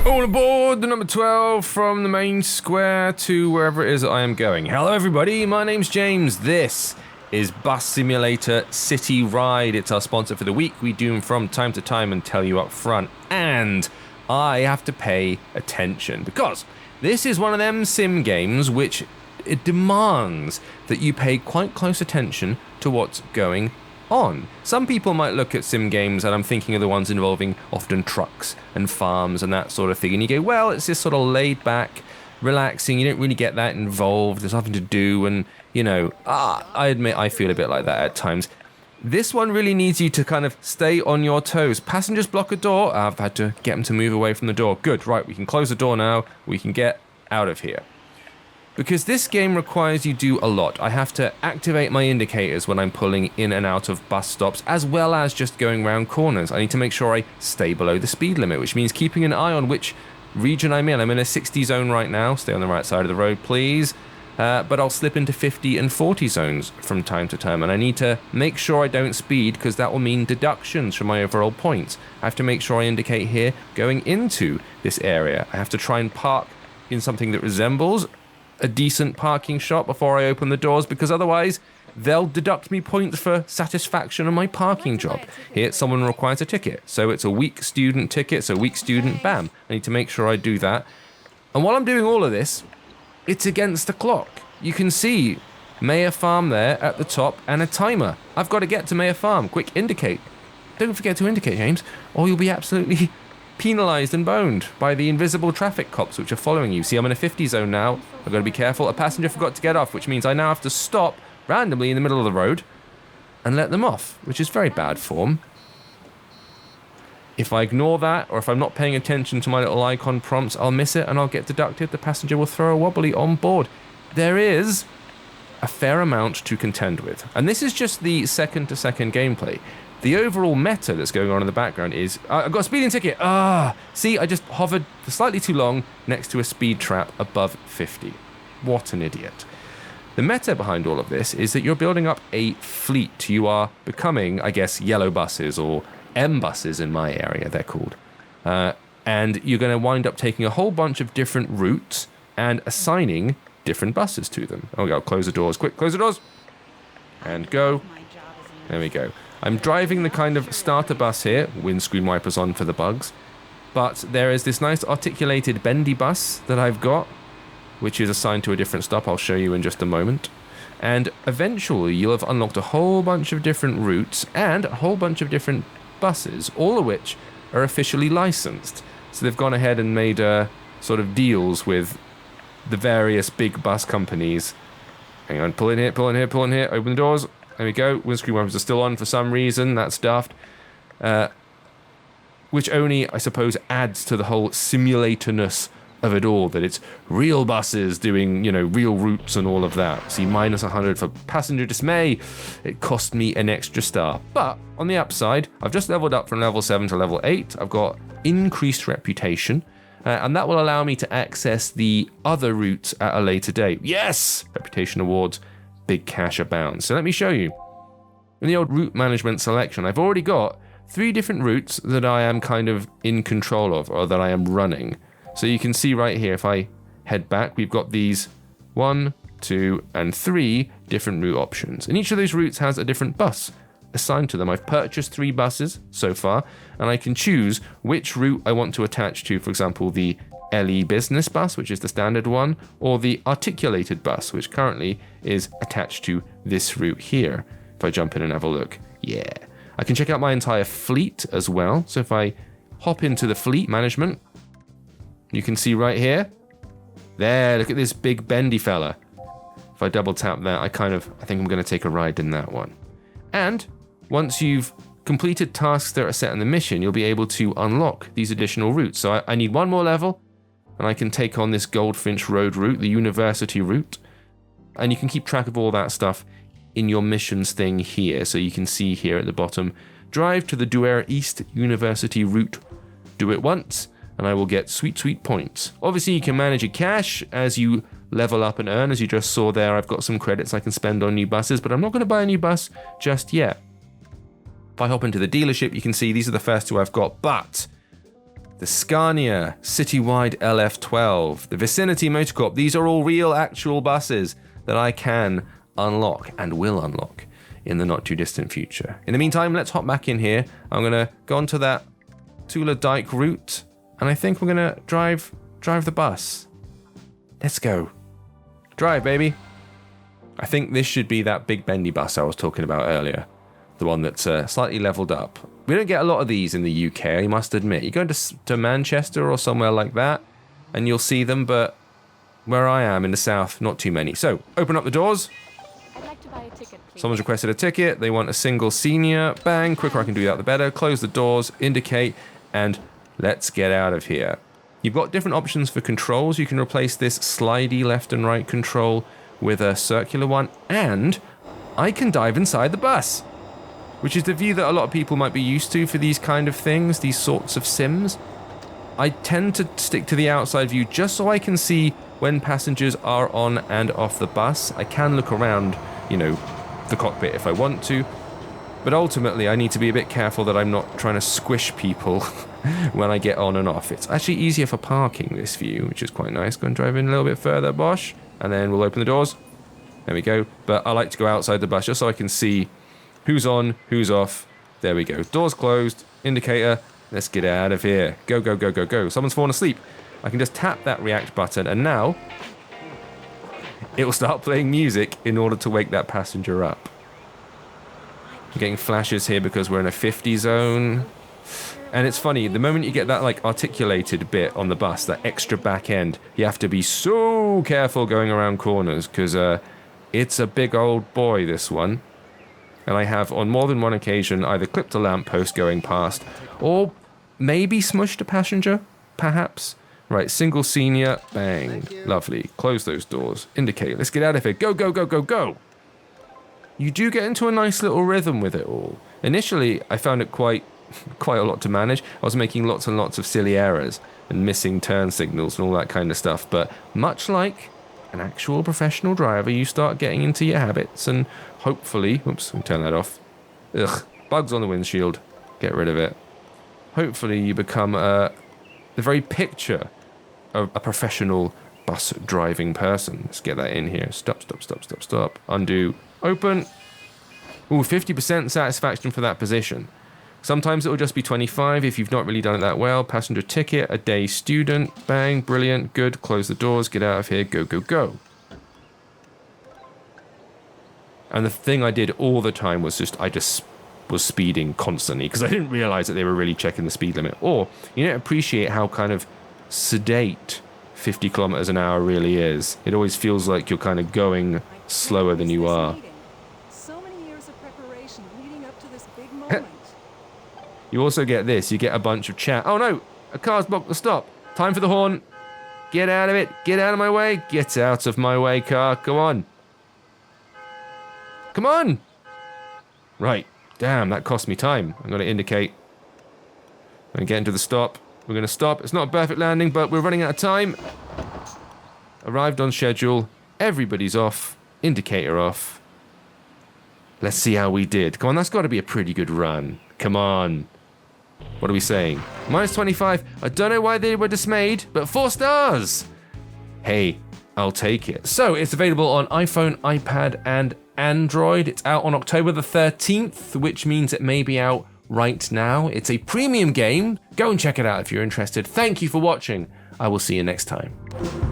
All aboard the number 12 from the main square to wherever it is I am going. Hello everybody, my name's James. This is Bus Simulator City Ride. It's our sponsor for the week. We do them from time to time and tell you up front. And I have to pay attention because this is one of them sim games which it demands that you pay quite close attention to what's going on. Some people might look at sim games, and I'm thinking of the ones involving often trucks and farms and that sort of thing, and you go, well, it's just sort of laid back, relaxing, you don't really get that involved, there's nothing to do, and I admit I feel a bit like that at times. This one really needs you to kind of stay on your toes. Passengers block a door. I've had to get them to move away from the door. Good, right, we can close the door now, we can get out of here. Because this game requires you do a lot. I have to activate my indicators when I'm pulling in and out of bus stops, as well as just going around corners. I need to make sure I stay below the speed limit, which means keeping an eye on which region I'm in. I'm in a 60 zone right now. Stay on the right side of the road, please. But I'll slip into 50 and 40 zones from time to time, and I need to make sure I don't speed, because that will mean deductions from my overall points. I have to make sure I indicate here going into this area. I have to try and park in something that resembles a decent parking shop before I open the doors, because otherwise they'll deduct me points for satisfaction on my parking job. Here, someone requires a ticket, so it's a weak student ticket, so weak student, bam. I need to make sure I do that. And while I'm doing all of this, it's against the clock. You can see Mayor Farm there at the top and a timer. I've got to get to Mayor Farm. Quick, indicate. Don't forget to indicate, James, or you'll be absolutely penalised and boned by the invisible traffic cops which are following you. See, I'm in a 50 zone now. I've got to be careful. A passenger forgot to get off, which means I now have to stop randomly in the middle of the road and let them off, which is very bad form. If I ignore that, or if I'm not paying attention to my little icon prompts, I'll miss it and I'll get deducted. The passenger will throw a wobbly on board. There is a fair amount to contend with. And this is just the second-to-second gameplay. The overall meta that's going on in the background is, I've got a speeding ticket. See, I just hovered for slightly too long next to a speed trap above 50. What an idiot. The meta behind all of this is that you're building up a fleet. You are becoming, I guess, yellow buses, or M buses in my area, they're called. And you're going to wind up taking a whole bunch of different routes and assigning different buses to them. Oh, I'll close the doors. Quick, close the doors. And go. There we go. I'm driving the kind of starter bus here, windscreen wipers on for the bugs, but there is this nice articulated bendy bus that I've got, which is assigned to a different stop. I'll show you in just a moment. And eventually you'll have unlocked a whole bunch of different routes and a whole bunch of different buses, all of which are officially licensed. So they've gone ahead and made sort of deals with the various big bus companies. Hang on, pull in here, pull in here, pull in here, open the doors. There we go. Windscreen wipers are still on for some reason. That's daft. Which only, I suppose, adds to the whole simulatorness of it all. That it's real buses doing, real routes and all of that. See, minus 100 for passenger dismay. It cost me an extra star. But on the upside, I've just leveled up from level 7 to level 8. I've got increased reputation. And that will allow me to access the other routes at a later date. Yes! Reputation awards. Big cash abounds. So let me show you. In the old route management selection, I've already got 3 different routes that I am kind of in control of, or that I am running. So you can see right here, if I head back, we've got these 1, 2, and 3 different route options. And each of those routes has a different bus assigned to them. I've purchased 3 buses so far, and I can choose which route I want to attach to, for example, the LE business bus, which is the standard one, or the articulated bus, which currently is attached to this route here. If I jump in and have a look, yeah. I can check out my entire fleet as well. So if I hop into the fleet management, you can see right here, there, look at this big bendy fella. If I double tap that, I think I'm going to take a ride in that one. And once you've completed tasks that are set in the mission, you'll be able to unlock these additional routes. So I need one more level, and I can take on this Goldfinch Road route, the university route. And you can keep track of all that stuff in your missions thing here. So you can see here at the bottom, drive to the Duer East University route. Do it once, and I will get sweet, sweet points. Obviously, you can manage your cash as you level up and earn. As you just saw there, I've got some credits I can spend on new buses, but I'm not going to buy a new bus just yet. If I hop into the dealership, you can see these are the first 2 I've got, but the Scania Citywide LF12, the Vicinity Motor Corp. These are all real, actual buses that I can unlock and will unlock in the not too distant future. In the meantime, let's hop back in here. I'm gonna go onto that Tula Dyke route, and I think we're gonna drive the bus. Let's go. Drive, baby. I think this should be that big bendy bus I was talking about earlier. The one that's slightly leveled up. We don't get a lot of these in the UK, I must admit. You go to Manchester or somewhere like that, and you'll see them, but where I am in the south, not too many. So, open up the doors. I'd like to buy a ticket, please. Someone's requested a ticket. They want a single senior. Bang, quicker I can do that, the better. Close the doors, indicate, and let's get out of here. You've got different options for controls. You can replace this slidey left and right control with a circular one, and I can dive inside the bus, which is the view that a lot of people might be used to for these kind of things, these sorts of sims. I tend to stick to the outside view just so I can see when passengers are on and off the bus. I can look around, the cockpit if I want to, but ultimately I need to be a bit careful that I'm not trying to squish people when I get on and off. It's actually easier for parking, this view, which is quite nice. Go and drive in a little bit further, Bosch, and then we'll open the doors. There we go. But I like to go outside the bus just so I can see who's on, who's off. There we go. Doors closed, indicator. Let's get out of here. Go, go, go, go, go. Someone's fallen asleep. I can just tap that react button, and now it will start playing music in order to wake that passenger up. I'm getting flashes here because we're in a 50 zone. And it's funny, the moment you get that articulated bit on the bus, that extra back end, you have to be so careful going around corners because it's a big old boy, this one. And I have on more than one occasion either clipped a lamppost going past or maybe smushed a passenger, perhaps. Right, single senior, bang, lovely. Close those doors, indicate, let's get out of here. Go, go, go, go, go. You do get into a nice little rhythm with it all. Initially, I found it quite a lot to manage. I was making lots and lots of silly errors and missing turn signals and all that kind of stuff. But much like an actual professional driver, you start getting into your habits and hopefully, oops, let me turn that off. Ugh, bugs on the windshield. Get rid of it. Hopefully you become the very picture of a professional bus driving person. Let's get that in here. Stop, stop, stop, stop, stop. Undo. Open. Ooh, 50% satisfaction for that position. Sometimes it will just be 25 if you've not really done it that well. Passenger ticket, a day student. Bang, brilliant, good. Close the doors, get out of here, go, go, go. And the thing I did all the time was I just was speeding constantly because I didn't realize that they were really checking the speed limit. Or you don't appreciate how kind of sedate 50 kilometers an hour really is. It always feels like you're kind of going slower than you are. So many years of preparation leading up to this big moment. You also get this. You get a bunch of chat. Oh no, a car's blocked the stop. Time for the horn. Get out of it. Get out of my way. Get out of my way, car. Come on. Come on. Right. Damn, that cost me time. I'm going to indicate. I'm going to get into the stop. We're going to stop. It's not a perfect landing, but we're running out of time. Arrived on schedule. Everybody's off. Indicator off. Let's see how we did. Come on, that's got to be a pretty good run. Come on. What are we saying? Minus 25. I don't know why they were dismayed, but 4 stars. Hey, I'll take it. So it's available on iPhone, iPad, and Android. It's out on October the 13th, which means it may be out right now. It's a premium game. Go and check it out if you're interested. Thank you for watching. I will see you next time.